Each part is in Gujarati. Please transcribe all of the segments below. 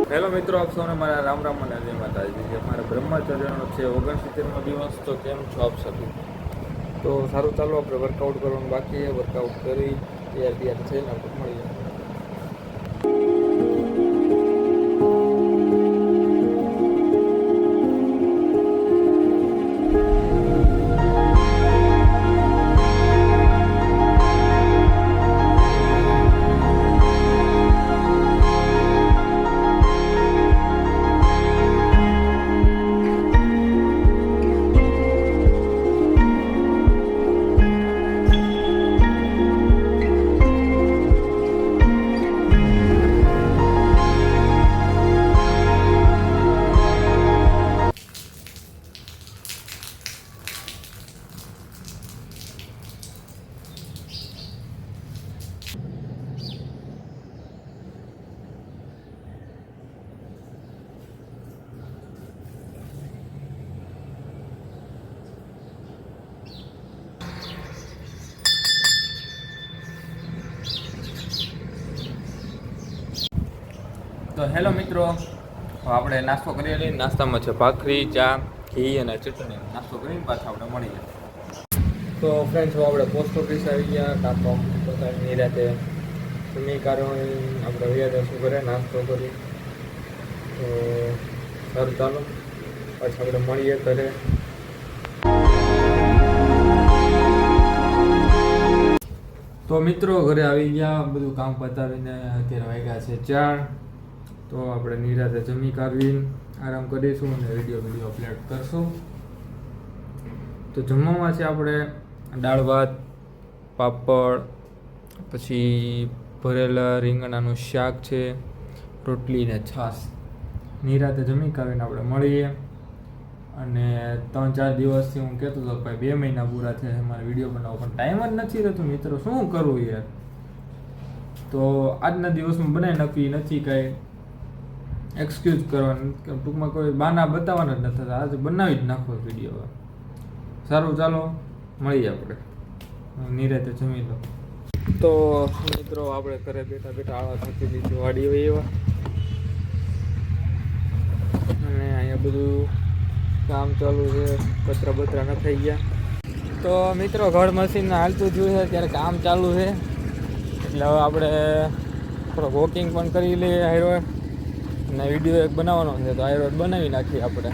હેલો મિત્રો, આપ સૌને મારા રામ રામ અને જય માતાજી. જે મારા બ્રહ્મચર્યનો છે 69મો દિવસ. તો કેમ છો આપ સભી? તો સારું, ચાલો આપણે વર્કઆઉટ કરવાનું બાકી છે. વર્કઆઉટ કરી તૈયાર થઈને આપણે મળીએ. તો હેલો મિત્રો, આપણે નાસ્તો કરી લઈએ. નાસ્તામાં છે ભાખરી, ચા, ઘી અને ચટણી. નાસ્તો કરીને પાછા આપણે મળીએ. તો ફ્રેન્ડ્સ, આપણે પોસ્ટ ઓફિસ આવી ગયા. કામ પોતાની રાતે સમીકારણ આપણે વ્યાજ શું કરે, નાસ્તો કરી. તો સારું, ચાલો પાછા આપણે મળીએ ઘરે. તો મિત્રો, ઘરે આવી ગયા, બધું કામ પતાવીને અત્યારે વાગ્યા છે 4. તો આપણે નિરાતે જમી કાઢીને આરામ કરીશું અને વિડીયો અપલોડ કરશું. તો જમવામાં છે આપણે દાળ ભાત, પાપડ, પછી ભરેલા રીંગણાનું શાક છે, રોટલી ને છાશ. નિરાતે જમી કાઢીને આપણે મળીએ. અને 3-4 દિવસથી હું કહેતો હતો ભાઈ 2 મહિના પૂરા થયા મારે વિડીયો બનાવવો, પણ ટાઈમ જ નથી રહેતો મિત્રો. શું કરવું યાર? તો આજના દિવસમાં બનાવી નાખવી નથી, કાંઈ એક્સક્યુઝ કરવાનું, ટૂંકમાં કોઈ બાના બતાવવાના જ નથી. આજે બનાવી જ નાખો વિડીયો. સારું, ચાલો મળીએ આપણે. નિરાતે જમી લો. તો મિત્રો, આપણે ઘરે બેઠા આળા થાકી દીધી, વાડી હોય એવા. અને અહીંયા બધું કામ ચાલુ છે, કચરા બતરા નખાઈ ગયા. તો મિત્રો, ઘર મશીન હાલતું જોયું છે, ત્યારે કામ ચાલુ છે. એટલે હવે આપણે થોડોક વોકિંગ પણ કરી લઈએ હાઈરો, અને વિડીયો એક બનાવવાનો છે તો હાઈરો બનાવી નાખીએ આપણે.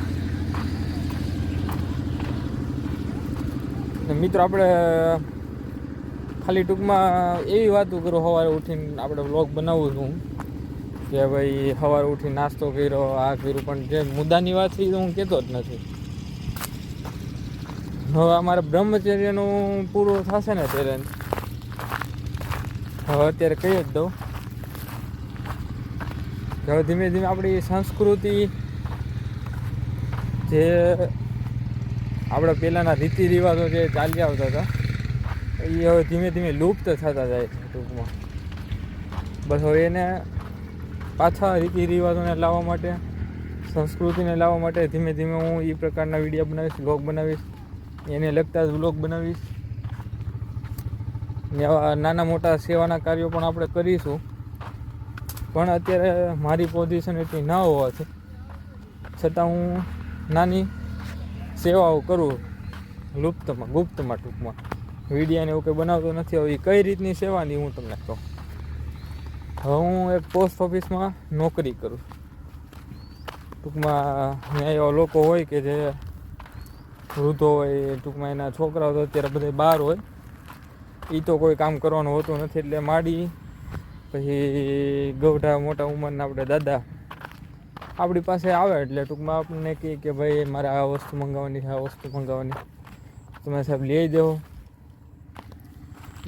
મિત્રો, આપણે ખાલી ટૂંકમાં એવી વાતો કરું, સવારે ઉઠીને આપણે વ્લોગ બનાવું છું કે ભાઈ સવારે ઉઠીને નાસ્તો કર્યો, આ કર્યું, પણ જે મુદ્દાની વાત છે એ તો હું કહેતો જ નથી. હવે અમારે બ્રહ્મચર્યનું પૂરું થશે ને ત્યારે હવે અત્યારે કહી જ દઉં કે હવે ધીમે ધીમે આપણી સંસ્કૃતિ, જે આપણા પહેલાંના રીતિ રિવાજો જે ચાલ્યા આવતા હતા એ હવે ધીમે ધીમે લુપ્ત થતા જાય છે ટૂંકમાં. બસ હવે એને પાછા રીતિ રિવાજોને લાવવા માટે, સંસ્કૃતિને લાવવા માટે ધીમે ધીમે હું એ પ્રકારના વિડીયો બનાવીશ, વ્લોગ બનાવીશ, એને લગતા જ વ્લોગ બનાવીશ. ને આવા નાના મોટા સેવાના કાર્યો પણ આપણે કરીશું. પણ અત્યારે મારી પોઝિશન એટલી ના હોવાથી છતાં હું નાની સેવાઓ કરું, ગુપ્તમાં ટૂંકમાં. વિડીયાને એવું કંઈ બનાવતો નથી. હવે કઈ રીતની સેવાની હું તમને કહું. હવે હું એક પોસ્ટ ઓફિસમાં નોકરી કરું. ટૂંકમાં ત્યાં એવા લોકો હોય કે જે વૃદ્ધો હોય, ટૂંકમાં એના છોકરાઓ તો અત્યારે બધા બહાર હોય, એ તો કોઈ કામ કરવાનું હોતું નથી. એટલે માડી પછી ગૌઢા મોટા ઉંમરના આપણે દાદા આપણી પાસે આવે એટલે ટૂંકમાં આપણને કહે કે ભાઈ મારે આ વસ્તુ મંગાવવાની છે, આ વસ્તુ મંગાવવાની, તમે સાહેબ લઈ દેવો.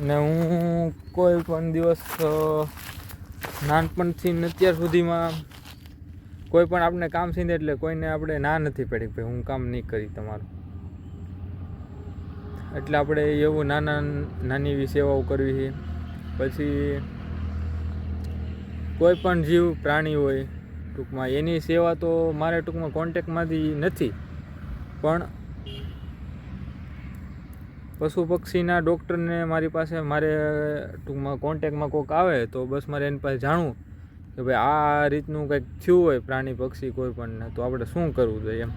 ને હું કોઈ પણ દિવસ નાનપણથી અત્યાર સુધીમાં કોઈ પણ આપણે કામ સીધે એટલે કોઈને આપણે ના નથી પડી ભાઈ હું કામ નહીં કરી તમારું. એટલે આપણે એવું નાની એવી સેવાઓ કરવી છે. પછી કોઈ પણ જીવ પ્રાણી હોય ટૂંકમાં એની સેવા તો મારે ટૂંકમાં કોન્ટેક્ટમાંથી નથી, પણ પશુ પક્ષીના ડૉક્ટરને મારી પાસે મારે ટૂંકમાં કોન્ટેક્ટમાં કોઈક આવે તો બસ મારે એની પાસે જાણવું કે ભાઈ આ રીતનું કંઈક થયું હોય પ્રાણી પક્ષી કોઈ પણ, તો આપણે શું કરવું જોઈએ એમ.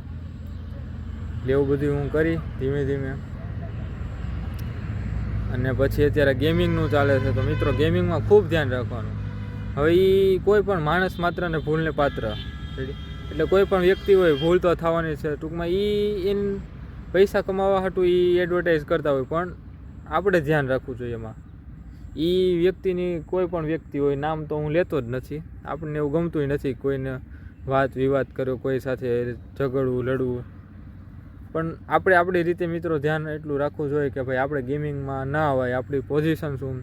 એટલે એવું બધું હું કરી ધીમે ધીમે. અને પછી અત્યારે ગેમિંગનું ચાલે છે, તો મિત્રો ગેમિંગમાં ખૂબ ધ્યાન રાખવાનું. હવે એ કોઈ પણ માણસ માત્ર ને ભૂલને પાત્ર, એટલે કોઈ પણ વ્યક્તિ હોય ભૂલ તો થવાની છે. ટૂંકમાં એ પૈસા કમાવા હાટું એ એડવર્ટાઇઝ કરતા હોય, પણ આપણે ધ્યાન રાખવું જોઈએ એમાં. એ વ્યક્તિની કોઈ પણ વ્યક્તિ હોય, નામ તો હું લેતો જ નથી, આપણને એવું ગમતું નથી કોઈને વાત વિવાદ કર્યો, કોઈ સાથે ઝઘડવું લડવું. પણ આપણે આપણી રીતે મિત્રો ધ્યાન એટલું રાખવું જોઈએ કે ભાઈ આપણે ગેમિંગમાં ના અવાય. આપણી પોઝિશન શું,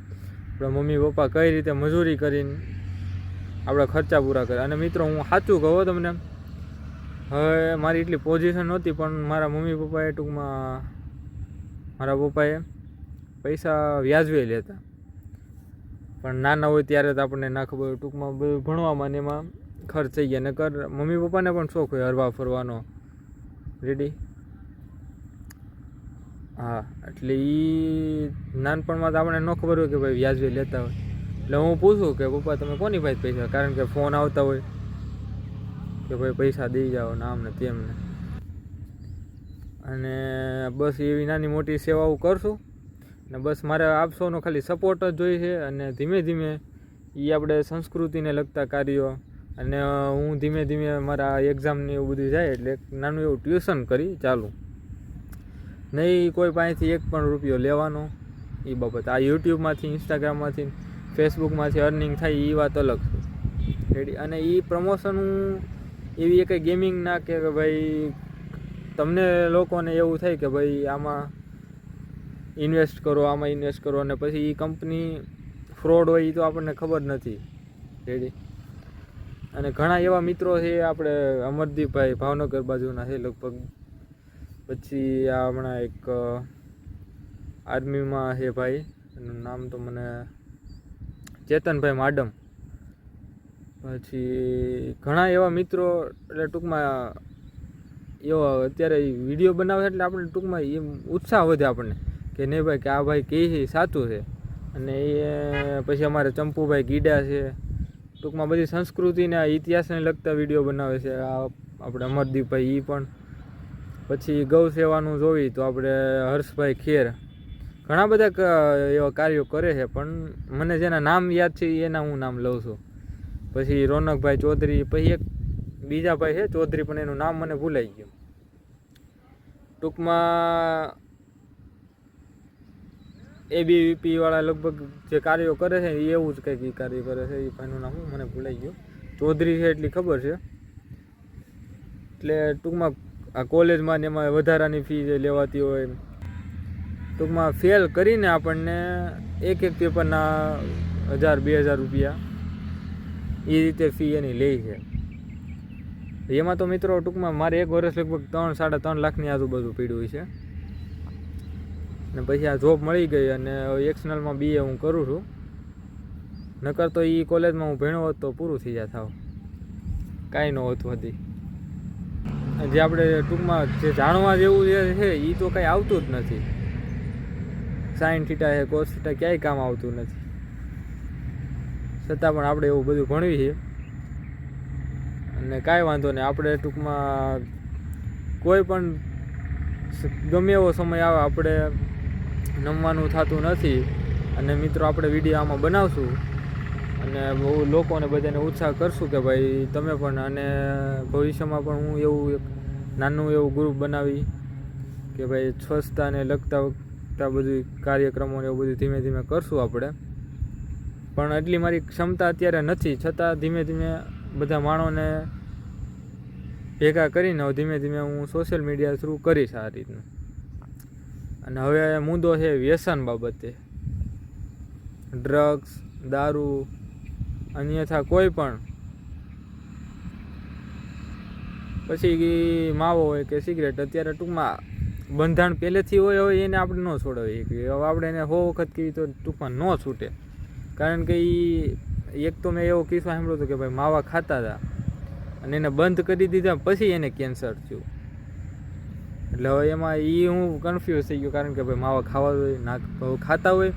આપણા મમ્મી પપ્પા કઈ રીતે મજૂરી કરીને આપણા ખર્ચા પૂરા કરે. અને મિત્રો હું સાચું કહું તમને, હવે મારી એટલી પોઝિશન નહોતી, પણ મારા મમ્મી પપ્પાએ ટૂંકમાં મારા પપ્પાએ પૈસા વ્યાજવે લેતા. પણ નાના હોય ત્યારે તો આપણને ના ખબર હોય, ટૂંકમાં બધું ભણવામાં ને એમાં ખર્ચ થઈ ગયા. નકર મમ્મી પપ્પાને પણ શોખ હોય હરવા ફરવાનો, રેડી. હા, એટલે એ નાનપણમાં તો આપણે ન ખબર હોય કે ભાઈ વ્યાજવે લેતા હોય. એટલે હું પૂછું કે પપ્પા તમે કોની પાસે પૈસા, કારણ કે ફોન આવતા હોય કે ભાઈ પૈસા દઈ જાઓ ને આમ ને તેમ ને. અને બસ એવી નાની મોટી સેવાઓ કરશું ને બસ મારે આપ સૌનો ખાલી સપોર્ટ જ જોઈએ છે. અને ધીમે ધીમે એ આપણે સંસ્કૃતિને લગતા કાર્યો, અને હું ધીમે ધીમે મારા એક્ઝામને એવું બધું જાય એટલે નાનું એવું ટ્યુશન કરી ચાલુ. નહીં કોઈ પાસેથી એક પણ રૂપિયો લેવાનો એ બાબત. આ યુટ્યુબમાંથી, ઇન્સ્ટાગ્રામમાંથી, ફેસબુકમાંથી અર્નિંગ થાય એ વાત અલગ છે, રેડી. અને એ પ્રમોશન હું એવી એક ગેમિંગ ના કે ભાઈ તમને લોકોને એવું થાય કે ભાઈ આમાં ઇન્વેસ્ટ કરો, આમાં ઇન્વેસ્ટ કરો, અને પછી એ કંપની ફ્રોડ હોય એ તો આપણને ખબર નથી, રેડી. અને ઘણા એવા મિત્રો છે આપણે અમરદીપભાઈ ભાવનગર બાજુના છે લગભગ. પછી આ હમણાં એક આર્મીમાં છે ભાઈ, એનું નામ તો મને ચેતનભાઈ માડમ. પછી ઘણા એવા મિત્રો, એટલે ટૂંકમાં એવો અત્યારે વિડીયો બનાવે એટલે આપણે ટૂંકમાં એમ ઉત્સાહ વધે આપણને કે નહીં ભાઈ કે આ ભાઈ કહે છે સાચું છે. અને એ પછી અમારે ચંપુભાઈ ગીડા છે, ટૂંકમાં બધી સંસ્કૃતિના ઇતિહાસને લગતા વિડીયો બનાવે છે આ આપણે અમરદીપભાઈ. એ પણ પછી ગૌ સેવાનું જોઈ તો આપણે હર્ષભાઈ ખેર, ઘણા બધા એવા કાર્યો કરે છે, પણ મને જેના નામ યાદ છે એના હું નામ લઉં છું. પછી રોનકભાઈ ચૌધરી, પછી એક બીજા ભાઈ છે ચૌધરી, પણ એનું નામ મને ભૂલાઈ ગયું. ટૂંકમાં ABVP વાળા લગભગ જે કાર્યો કરે છે એ એવું જ કંઈક કાર્ય કરે છે. એ ભાઈનું નામ મને ભૂલાઈ ગયું, ચૌધરી છે એટલી ખબર છે. એટલે ટૂંકમાં આ કોલેજમાં ને એમાં વધારાની ફી જે લેવાતી હોય, ટૂંકમાં ફેલ કરીને આપણને એક પેપરના 1000-2000 રૂપિયા એ રીતે ફી એની લે છે. એમાં તો મિત્રો ટૂંકમાં મારે એક વર્ષ લગભગ 3-3.5 લાખની આજુબાજુ પીડ્યું છે. ને પછી આ જોબ મળી ગઈ અને એક્સનલમાં BA હું કરું છું. નકર તો એ કોલેજમાં હું ભણ્યો હોત તો પૂરું થઈ જાય થાવ, કાંઈ ન હોતું હતી. જે આપણે ટૂંકમાં જે જાણવા જેવું જે છે એ તો કાંઈ આવતું જ નથી. સાઈન થીટા છે, કોસ થીટા ક્યાંય કામ આવતું નથી. છતાં પણ આપણે એવું બધું ભણવી છે. અને કાંઈ વાંધો નહીં, આપણે ટૂંકમાં કોઈ પણ ગમે એવો સમય આવે આપણે નમવાનું થતું નથી. અને મિત્રો આપણે વિડીયો આમાં બનાવશું અને બહુ લોકોને બધાને ઉત્સાહ કરશું કે ભાઈ તમે પણ, અને ભવિષ્યમાં પણ હું એવું એક નાનું એવું ગ્રુપ બનાવી કે ભાઈ સ્વચ્છતાને લગતા બધું કાર્યક્રમોને એવું બધું ધીમે ધીમે કરશું આપણે. પણ એટલી મારી ક્ષમતા અત્યારે નથી, છતાં ધીમે ધીમે બધા માણસોને ભેગા કરીને ધીમે ધીમે હું સોશિયલ મીડિયા થ્રુ કરીશ આ રીતનું. અને હવે મુદ્દો છે વ્યસન બાબતે, ડ્રગ્સ, દારૂ, અન્યથા કોઈ પણ, પછી માવો હોય કે સિગરેટ. અત્યારે ટૂંકમાં બંધાણ પહેલેથી હોય એને આપણે ન છોડાવીએ. હવે આપણે એને 100 વખત કહીએ તો ટૂંકમાં ન છૂટે. કારણ કે એ એક તો મેં એવો કિસ્સો સાંભળ્યો હતો કે ભાઈ માવા ખાતા હતા અને એને બંધ કરી દીધા પછી એને કેન્સર થયું. એટલે હવે એમાં હું કન્ફ્યુઝ થઈ ગયો, કારણ કે ભાઈ માવા ખાવા જોઈએ ના ખાતા હોય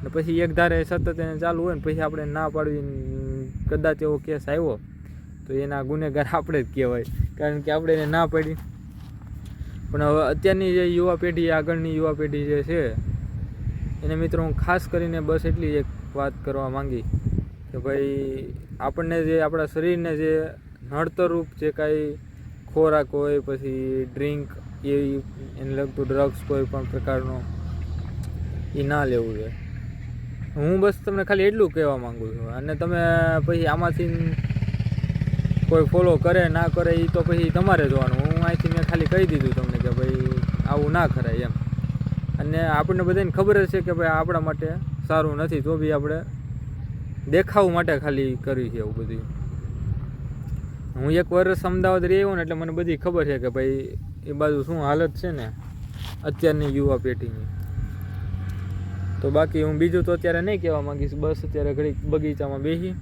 ને પછી એક ધારે સતત એને ચાલુ હોય ને પછી આપણે ના પાડવી કદાચ એવો કેસ આવ્યો તો એના ગુનેગાર આપણે જ કહેવાય, કારણ કે આપણે એને ના પડી. પણ હવે અત્યારની જે યુવા પેઢી, આગળની યુવા પેઢી જે છે એને મિત્રો હું ખાસ કરીને બસ એટલી જ એક વાત કરવા માંગી કે ભાઈ આપણને જે આપણા શરીરને જે નડતરરૂપ જે કાંઈ ખોરાક હોય, પછી ડ્રિંક એને લગતું ડ્રગ્સ કોઈ પણ પ્રકારનો એ ના લેવું જોઈએ. હું બસ તમને ખાલી એટલું કહેવા માગું છું. અને તમે પછી આમાંથી કોઈ ફોલો કરે ના કરે એ તો પછી તમારે જોવાનું. હું અહીંથી મેં ખાલી કહી દીધું તમને કે ભાઈ આવું ના કરાય એમ. અને આપણને બધાને ખબર જ છે કે ભાઈ આપણા માટે સારું નથી, તો બી આપણે દેખાવ માટે ખાલી કરી છે એવું બધું. હું 1 વર્ષ અમદાવાદ રહ્યો ને એટલે મને બધી ખબર છે કે ભાઈ એ બાજુ શું હાલત છે ને અત્યારની યુવા પેઢીની. તો બાકી હું બીજું તો અત્યારે નહીં કહેવા માંગીશ. બસ અત્યારે ઘડીક બગીચામાં બેસી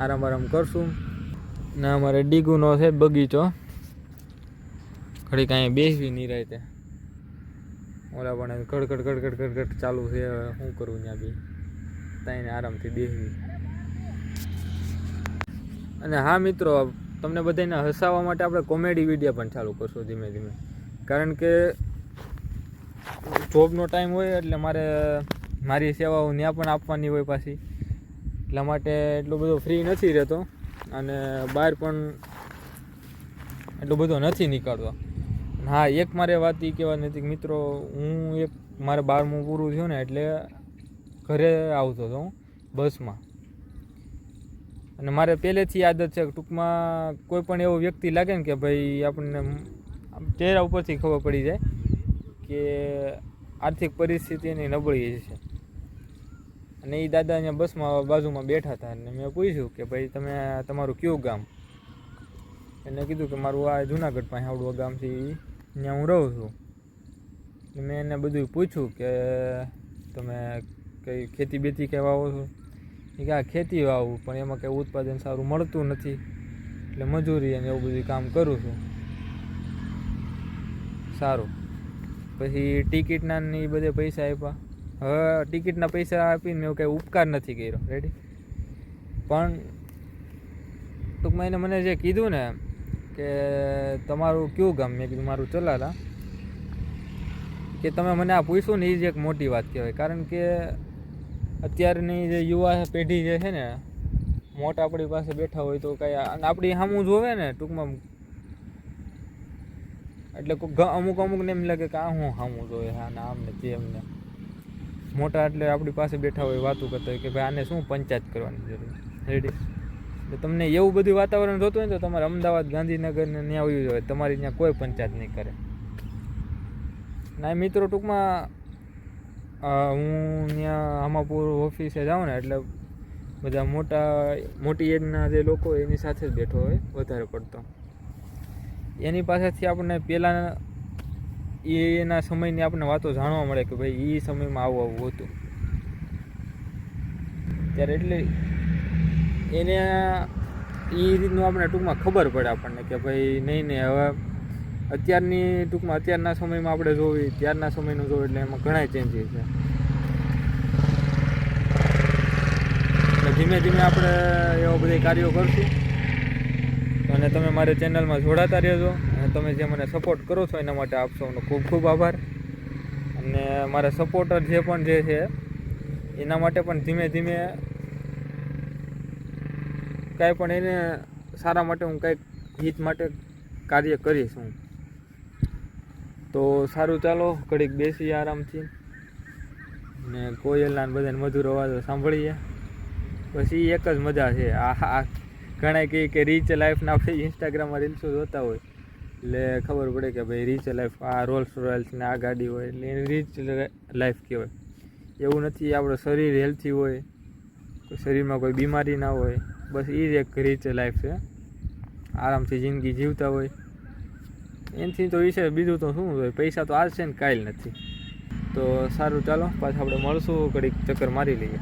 આરામ કરશું ને અમારે ડીગુનો છે બગીચો, ઘડીક અહીંયા બેસવી નિરાંતે. ઓલા પણ ગડગડ ચાલુ છે, શું કરું ત્યાં બી ત્યાં આરામથી બેસવી. અને હા મિત્રો, તમને બધાને હસાવવા માટે આપણે કોમેડી વિડીયો પણ ચાલુ કરશું ધીમે ધીમે, કારણ કે જોબનો ટાઈમ હોય એટલે મારી સેવાઓ ત્યાં પણ આપવાની હોય પાછી, એટલા માટે એટલો બધો ફ્રી નથી રહેતો અને બહાર પણ એટલો બધો નથી નીકળતો. હા, એક મારે વાત એ કહેવાની હતી કે મિત્રો, હું મારે 12મું પૂરું થયું ને એટલે ઘરે આવતો હતો હું બસમાં. અને મારે પહેલેથી આદત છે કે ટૂંકમાં કોઈ પણ એવો વ્યક્તિ લાગે ને કે ભાઈ આપણને ચહેરા ઉપરથી ખબર પડી જાય કે આર્થિક પરિસ્થિતિ એની નબળી છે. અને એ દાદા અહીંયા બસમાં બાજુમાં બેઠા હતા અને મેં પૂછ્યું કે ભાઈ તમારું કયું ગામ? એને કીધું કે મારું આ જુનાગઢ પાસે આવડું ગામ છે, ત્યાં હું રહું છું. મેં એને બધું પૂછ્યું કે તમે કંઈ ખેતી બેતી કંઈ વાવો છો? એ કે આ ખેતી વાવું, પણ એમાં કંઈ ઉત્પાદન સારું મળતું નથી એટલે મજૂરી અને એવું બધું કામ કરું છું. સારું. પછી ટિકિટના ને એ બધે પૈસા આપ્યા. હવે ટિકિટના પૈસા આપીને મેં કંઈ ઉપકાર નથી કર્યો, રેડી. પણ ટૂંકમાં એને મને જે કીધું ને કે તમારું કયું ગામ, મેં કીધું મારું ચલાલા. કે તમે મને આ પૂછ્યું ને એ જ એક મોટી વાત કહેવાય, કારણ કે અત્યારની જે યુવા પેઢી જે છે ને, મોટા આપણી પાસે બેઠા હોય તો કાંઈ આપણી સામું જોવે ને ટૂંકમાં, એટલે અમુકને એમ લાગે કે આ હું સામું જોવે, હા ને આમને તેમને. મોટા એટલે આપણી પાસે બેઠા હોય વાતું કરતા હોય કે ભાઈ આને શું પંચાયત કરવાની જરૂર, રેડી. તો તમને એવું બધું વાતાવરણ જોતું હોય ને તો તમારે અમદાવાદ, ગાંધીનગર ને ત્યાં આવ્યું હોય, તમારી ત્યાં કોઈ પંચાયત નહીં કરે. ના મિત્રો, ટૂંકમાં હું ત્યાં હમાપુર ઓફિસે જાઉં ને એટલે બધા મોટી એજના જે લોકો હોય એની સાથે જ બેઠો હોય વધારે પડતો. એની પાસેથી આપણને પહેલાં એના સમયની આપણને વાતો જાણવા મળે કે ભાઈ એ સમયમાં આવું હતું ત્યારે, એટલે એને એ રીતનું આપણે ટૂંકમાં ખબર પડે આપણને કે ભાઈ નહીં હવે અત્યારની ટૂંકમાં અત્યારના સમયમાં આપણે જોવી, ત્યારના સમયનું જોવું, એટલે એમાં ઘણા ચેન્જીસ છે. એટલે ધીમે ધીમે આપણે એવા બધા કાર્યો કરશું. અને તમે મારી ચેનલમાં જોડાતા રહેજો અને તમે જે મને સપોર્ટ કરો છો એના માટે આપ સૌનો ખૂબ ખૂબ આભાર. અને મારા સપોર્ટર જે પણ છે એના માટે પણ ધીમે ધીમે કાંઈ પણ એને સારા માટે હું કંઈક હિત માટે કાર્ય કરીશ હું. તો સારું, ચાલો ઘડીક બેસી આરામથી ને કોયલના બધાને મધુર અવાજો સાંભળીએ. પછી એક જ મજા છે. આ ઘણા કહે કે રીચ લાઈફના આપણે ઇન્સ્ટાગ્રામમાં રીલ્સો જોતા હોય એટલે ખબર પડે કે ભાઈ રીચ લાઈફ આ રોલ્સ રોયલ્સ ને આ ગાડી હોય એટલે એની રીચ લાઈફ કહેવાય. એવું નથી. આપણું શરીર હેલ્થી હોય, શરીરમાં કોઈ બીમારી ના હોય, બસ એ જ એક રીચ લાઈફ છે. આરામથી જિંદગી જીવતા હોય એનાથી તો વિશે બીજું તો શું હોય. પૈસા તો આજ છે ને કાલ નથી. તો સારું, ચાલો પાછા આપણે મળશું, ઘડીક ચક્કર મારી લઈએ.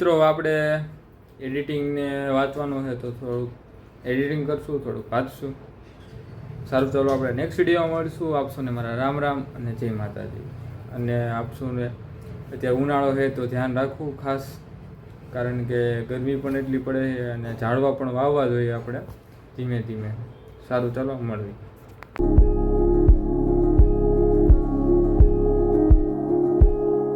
મિત્રો આપણે એડિટિંગને વાંચવાનું છે તો થોડુંક એડિટિંગ કરશું, થોડુંક વાંચશું. સારું, ચાલો આપણે નેક્સ્ટ વિડીયોમાં મળશું. આપશું ને મારા રામ રામ અને જય માતાજી. અને આપશું ને અત્યારે ઉનાળો છે તો ધ્યાન રાખવું ખાસ, કારણ કે ગરમી પણ એટલી પડે છે અને ઝાડવા પણ વાવવા જોઈએ આપણે ધીમે ધીમે. સારું, ચાલો મળીએ.